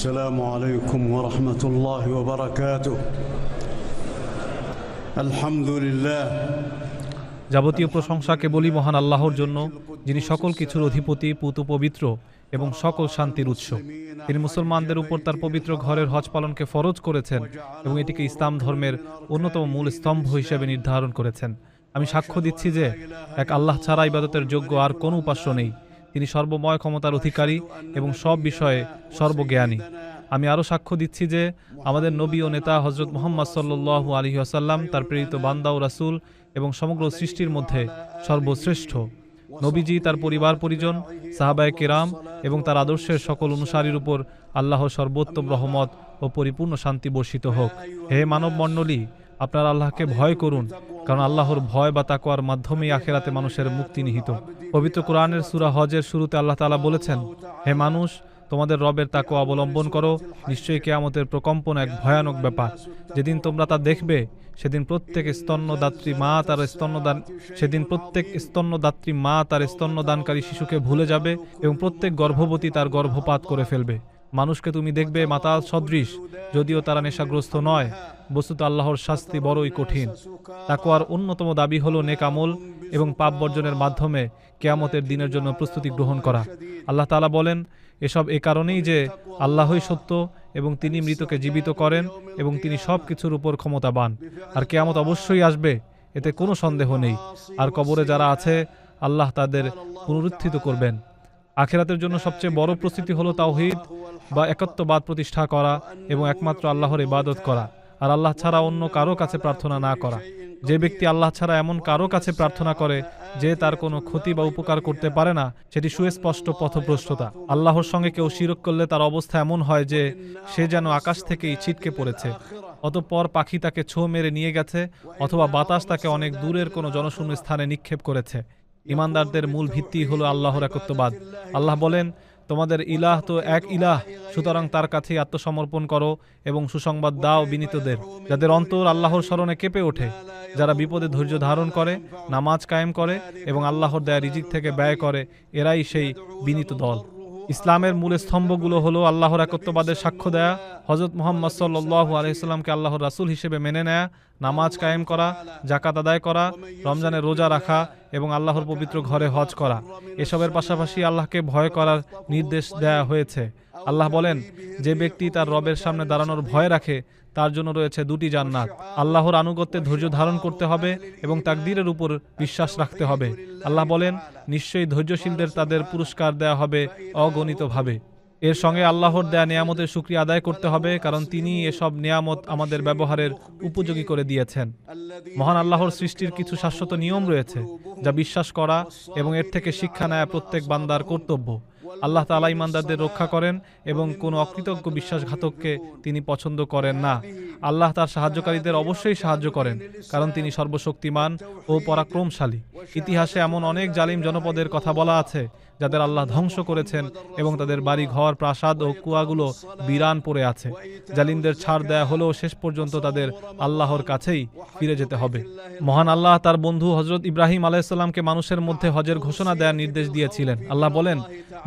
السلام عليكم ورحمة الله وبركاته. الحمد لله. যাবতীয় প্রশংসা কেবলই মহান আল্লাহর জন্য, যিনি সকল কিছুর অধিপতি, পূত পবিত্র এবং সকল শান্তির উৎস। তিনি মুসলমানদের উপর তার পবিত্র ঘরের হজ পালনকে ফরজ করেছেন এবং এটিকে ইসলাম ধর্মের অন্যতম মূল স্তম্ভ হিসেবে নির্ধারণ করেছেন। আমি সাক্ষ্য দিচ্ছি যে এক আল্লাহ ছাড়া ইবাদতের যোগ্য আর কোনো উপাস্য নেই। তিনি সর্বময় ক্ষমতার অধিকারী এবং সব বিষয়ে সর্বজ্ঞানী। আমি আরও সাক্ষ্য দিচ্ছি যে আমাদের নবী ও নেতা হজরত মুহাম্মদ সাল্লাল্লাহু আলাইহি ওয়াসাল্লাম তার প্রেরিত বান্দা ও রাসূল এবং সমগ্র সৃষ্টির মধ্যে সর্বশ্রেষ্ঠ। নবীজি, তার পরিবার পরিজন, সাহাবায়ে কেরাম এবং তার আদর্শের সকল অনুসারীর উপর আল্লাহর সর্বোত্তম রহমত ও পরিপূর্ণ শান্তি বর্ষিত হোক। হে মানব মণ্ডলী, আপনারা আল্লাহকে ভয় করুন, কারণ আল্লাহর ভয় বা তাকওয়ার মাধ্যমেই আখিরাতে মানুষের মুক্তি নিহিত। পবিত্র কোরআনের সূরা হজের শুরুতে আল্লাহ তাআলা বলেছেন, হে মানুষ, তোমাদের রবের তাকওয়া অবলম্বন করো, নিশ্চয়ই কিয়ামতের প্রকম্পন এক ভয়ানক ব্যাপার। যেদিন তোমরা তা দেখবে, সেদিন প্রত্যেক স্তন্যদাত্রী মা তার স্তন্যদানকারী শিশুকে ভুলে যাবে এবং প্রত্যেক গর্ভবতী তার গর্ভপাত করে ফেলবে। মানুষকে তুমি দেখবে মাতাল সদৃশ, যদিও তারা নেশাগ্রস্ত নয়। বস্তুত আল্লাহর শাস্তি বড়ই কঠিন। তাকওয়ার অন্যতম দাবি হলো নেক আমল এবং পাপ বর্জনের মাধ্যমে কিয়ামতের দিনের জন্য প্রস্তুতি গ্রহণ করা। আল্লাহ তাআলা বলেন, এসব এ কারণেই যে আল্লাহই সত্য এবং তিনি মৃতকে জীবিত করেন এবং তিনি সব কিছুর উপর ক্ষমতাবান। আর কিয়ামত অবশ্যই আসবে, এতে কোনো সন্দেহ নেই। আর কবরে যারা আছে, আল্লাহ তাদের পুনরুত্থিত করবেন। আখিরাতের জন্য সবচেয়ে বড় প্রস্তুতি হলো তাওহীদ বা একত্ববাদ প্রতিষ্ঠা করা এবং একমাত্র আল্লাহর ইবাদত করা, আর আল্লাহ ছাড়া অন্য কারো কাছে প্রার্থনা না করা। যে ব্যক্তি আল্লাহ ছাড়া এমন কারো কাছে প্রার্থনা করে যে তার কোনো ক্ষতি বা উপকার করতে পারে না, সেটি সুস্পষ্ট পথভ্রষ্টতা। আল্লাহর সঙ্গে কেউ শিরক করলে তার অবস্থা এমন হয় যে সে যেন আকাশ থেকেই ছিটকে পড়েছে, অতঃপর পাখি তাকে ছোঁ মেরে নিয়ে গেছে, অথবা বাতাস তাকে অনেক দূরের কোনো জনশূন্য স্থানে নিক্ষেপ করেছে। ইমানদারদের মূল ভিত্তি হলো আল্লাহর একত্ববাদ। আল্লাহ বলেন, তোমাদের ইলাহ তো এক ইলাহ, সুতরাং তার কাছেই আত্মসমর্পণ করো এবং সুসংবাদ দাও বিনীতদের, যাদের অন্তর আল্লাহর স্মরণে কেঁপে ওঠে, যারা বিপদে ধৈর্য ধারণ করে, নামাজ কায়েম করে এবং আল্লাহর দেয়া রিজিক থেকে ব্যয় করে, এরাই সেই বিনীত দল। ইসলামের মূল স্তম্ভগুলো হলো আল্লাহর একত্ববাদের সাক্ষ্য দেয়া, হযরত মুহাম্মদ সাল্লাল্লাহু আলাইহি সাল্লামকে আল্লাহর রাসূল হিসেবে মেনে নেয়া, নামাজ কায়েম করা, যাকাত আদায় করা, রমজানের রোজা রাখা এবং আল্লাহর পবিত্র ঘরে হজ করা। এসবের পাশাপাশি আল্লাহকে ভয় করার নির্দেশ দেয়া হয়েছে। আল্লাহ বলেন, যে ব্যক্তি তার রবের সামনে দাঁড়ানোর ভয় রাখে, তার জন্য রয়েছে দুটি জান্নাত। আল্লাহর আনুগত্যে ধৈর্য ধারণ করতে হবে এবং তাকদীরের উপর বিশ্বাস রাখতে হবে। আল্লাহ বলেন, নিশ্চয়ই ধৈর্যশীলদের তাদের পুরস্কার দেয়া হবে অগণিতভাবে। এর সঙ্গে আল্লাহর দেয়া নিয়ামতের শুকরিয়া আদায় করতে হবে, কারণ তিনি এসব নিয়ামত আমাদের ব্যবহারের উপযোগী করে দিয়েছেন। মহান আল্লাহর সৃষ্টির কিছু শাশ্বত নিয়ম রয়েছে, যা বিশ্বাস করা এবং এর থেকে শিক্ষা নেয়া প্রত্যেক বান্দার কর্তব্য। আল্লাহ তাআলা ঈমানদারদের রক্ষা করেন এবং কোনো অকৃতজ্ঞ বিশ্বাসঘাতককে তিনি পছন্দ করেন না। আল্লাহ তার সাহায্যকারীদের অবশ্যই সাহায্য করেন, কারণ তিনি সর্বশক্তিমান ও পরাক্রমশালী। ইতিহাসে এমন অনেক জালিম জনপদের কথা বলা আছে, যাদের আল্লাহ ধ্বংস করেছেন এবং তাদের বাড়ি ঘর, প্রাসাদ ও কুয়াগুলো বিরান পড়ে আছে। জালিমদের ছাড় দেয়া হলেও শেষ পর্যন্ত তাদের আল্লাহর কাছেই ফিরে যেতে হবে। মহান আল্লাহ তার বন্ধু হযরত ইব্রাহিম আলাইহিস সালামকে মানুষের মধ্যে হজের ঘোষণা দেওয়ার নির্দেশ দিয়েছিলেন। আল্লাহ বলেন,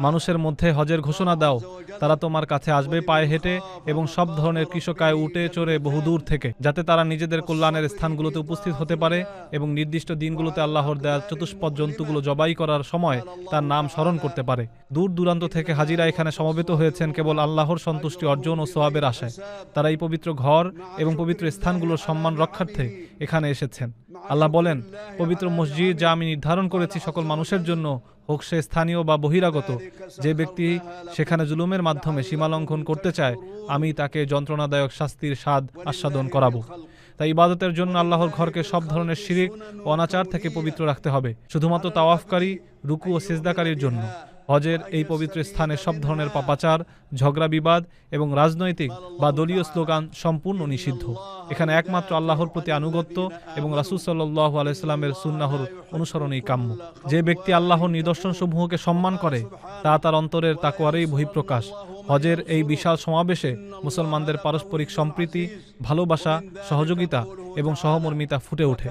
মানুষের মধ্যে হজের ঘোষণা দাও, তারা তোমার কাছে আসবে পায়ে হেঁটে এবং সব ধরনের কৃষকায় উটে চড়ে বহুদূর থেকে, যাতে তারা নিজেদের কল্যাণের স্থানগুলোতে উপস্থিত হতে পারে এবং নির্দিষ্ট দিনগুলোতে আল্লাহর দেয়া চতুষ্পদ জন্তুগুলো জবাই করার সময় তার নাম স্মরণ করতে পারে। দূর দূরান্ত থেকে হাজিরা এখানে সমবেত হয়েছেন কেবল আল্লাহর সন্তুষ্টি অর্জন ও সওয়াবের আশায়। তারা এই পবিত্র ঘর এবং পবিত্র স্থানগুলোর সম্মান রক্ষার্থে এখানে এসেছেন। আল্লাহ বলেন, পবিত্র মসজিদ যা আমি নির্ধারণ করেছি সকল মানুষের জন্য, হোক সে স্থানীয় বা বহিরাগত, যে ব্যক্তি সেখানে জুলুমের মাধ্যমে সীমালঙ্ঘন করতে চায়, আমি তাকে যন্ত্রণাদায়ক শাস্তির স্বাদ আস্বাদন করাবো। তাই ইবাদতের জন্য আল্লাহর ঘরকে সব ধরনের শিরিক ও অনাচার থেকে পবিত্র রাখতে হবে, শুধুমাত্র তাওয়াফকারী, রুকু ও সিজদাকারীর জন্য। হজের এই পবিত্র স্থানে সব ধরনের পাপাচার, ঝগড়া বিবাদ এবং রাজনৈতিক বা দলীয় স্লোগান সম্পূর্ণ নিষিদ্ধ। এখানে একমাত্র আল্লাহর প্রতি আনুগত্য এবং রাসূল সাল্লাল্লাহু আলাইহি সাল্লামের সুন্নাহর অনুসরণই কাম্য। যে ব্যক্তি আল্লাহর নিদর্শনসমূহকে সম্মান করে, তা তার অন্তরের তাকওয়ারই বহিঃপ্রকাশ। হজের এই বিশাল সমাবেশে মুসলমানদের পারস্পরিক সম্প্রীতি, ভালোবাসা, সহযোগিতা এবং সহমর্মিতা ফুটে ওঠে।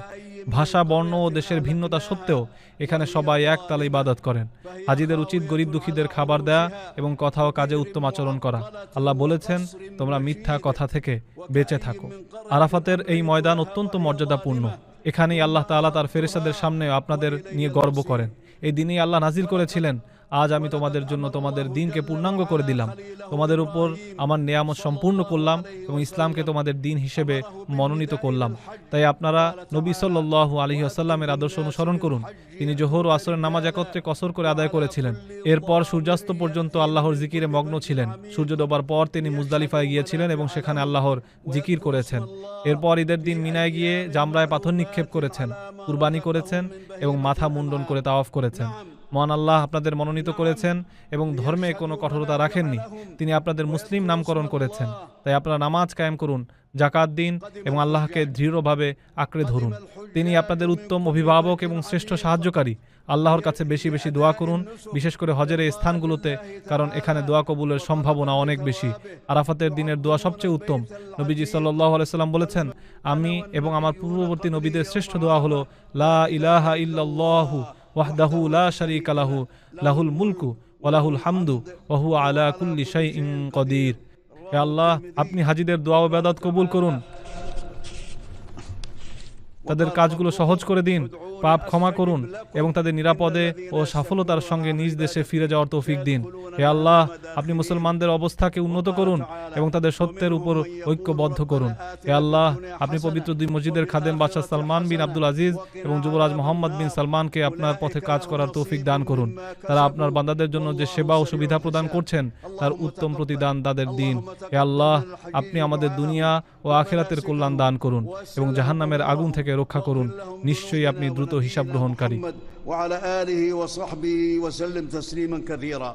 ভাষা, বর্ণ ও দেশের ভিন্নতা সত্ত্বেও এখানে সবাই এক তালে ইবাদত করেন। হাজিদের উচিত গরিব দুঃখীদের খাবার দেয়া এবং কথা ও কাজে উত্তম আচরণ করা। আল্লাহ বলেছেন, তোমরা মিথ্যা কথা থেকে বেঁচে থাকো। আরাফাতের এই ময়দান অত্যন্ত মর্যাদাপূর্ণ। এখানেই আল্লাহ তাআলা তার ফেরেশতাদের সামনে আপনাদের নিয়ে গর্ব করেন। এই দিনেই আল্লাহ নাজিল করেছিলেন, আজ আমি তোমাদের জন্য তোমাদের দ্বীনকে পূর্ণাঙ্গ করে দিলাম, তোমাদের উপর আমার নেয়ামত সম্পূর্ণ করলাম এবং ইসলামকে তোমাদের দ্বীন হিসেবে মনোনীত করলাম। তাই আপনারা নবী সাল্লাল্লাহু আলাইহি ওয়াসাল্লামের আদর্শ অনুসরণ করুন। তিনি জোহর ও আসরের নামাজ একত্রে কসর করে আদায় করেছিলেন। এরপর সূর্যাস্ত পর্যন্ত আল্লাহর জিকিরে মগ্ন ছিলেন। সূর্য ডোবার পর তিনি মুজদালিফায় গিয়েছিলেন এবং সেখানে আল্লাহর জিকির করেছেন। এরপর ঈদের দিন মিনায় গিয়ে জামরায় পাথর নিক্ষেপ করেছেন, কুরবানি করেছেন এবং মাথা মুন্ডন করে তাওয়াফ করেছেন। মহান আল্লাহ আপনাদের মনোনীত করেছেন এবং ধর্মে কোনো কঠোরতা রাখেননি। তিনি আপনাদের মুসলিম নামকরণ করেছেন। তাই আপনারা নামাজ কায়েম করুন, জাকাত দিন এবং আল্লাহকে দৃঢ়ভাবে আঁকড়ে ধরুন। তিনি আপনাদের উত্তম অভিভাবক এবং শ্রেষ্ঠ সাহায্যকারী। আল্লাহর কাছে বেশি বেশি দোয়া করুন, বিশেষ করে হজের এই স্থানগুলোতে, কারণ এখানে দোয়া কবুলের সম্ভাবনা অনেক বেশি। আরাফাতের দিনের দোয়া সবচেয়ে উত্তম। নবীজি সাল্লাল্লাহু আলাইহি সাল্লাম বলেছেন, আমি এবং আমার পূর্ববর্তী নবীদের শ্রেষ্ঠ দোয়া হলো লা ইলাহা ইল্লাল্লাহু ওয়াহদাহু লা শারীকা লাহু লাহুল মুলকু ওয়া লাহুল হামদু ওয়া হুয়া আলা কুল্লি শাইইন কদির। হে আল্লাহ, আপনি হাজীদের দোয়া ও ইবাদত কবুল করুন, তাদের কাজগুলো সহজ করে দিন, পাপ ক্ষমা করুন এবং তাদের নিরাপদে ও সফলতার সঙ্গে নিজ দেশে ফিরে যাওয়ার তৌফিক দিন। হে আল্লাহ, আপনি মুসলমানদের অবস্থাকে উন্নত করুন এবং তাদের সত্যের উপর ঐক্যবদ্ধ করুন। হে আল্লাহ, আপনি পবিত্র দুই মসজিদের খাদেম বাদশাহ সালমান বিন আব্দুল আজিজ এবং যুবরাজ মোহাম্মদ বিন সালমানকে আপনার পথে কাজ করার তৌফিক দান করুন। তারা আপনার বান্দাদের জন্য যে সেবা ও সুবিধা প্রদান করছেন তার উত্তম প্রতিদান তাদের দিন। হে আল্লাহ, আপনি আমাদের দুনিয়া ও আখিরাতের কল্যাণ দান করুন এবং জাহান্নামের আগুন থেকে রক্ষা করুন। নিশ্চয়ই আপনি দ্রুত হিসাব গ্রহণকারী। وعلى آله وصحبه وسلم تسليما كثيرا.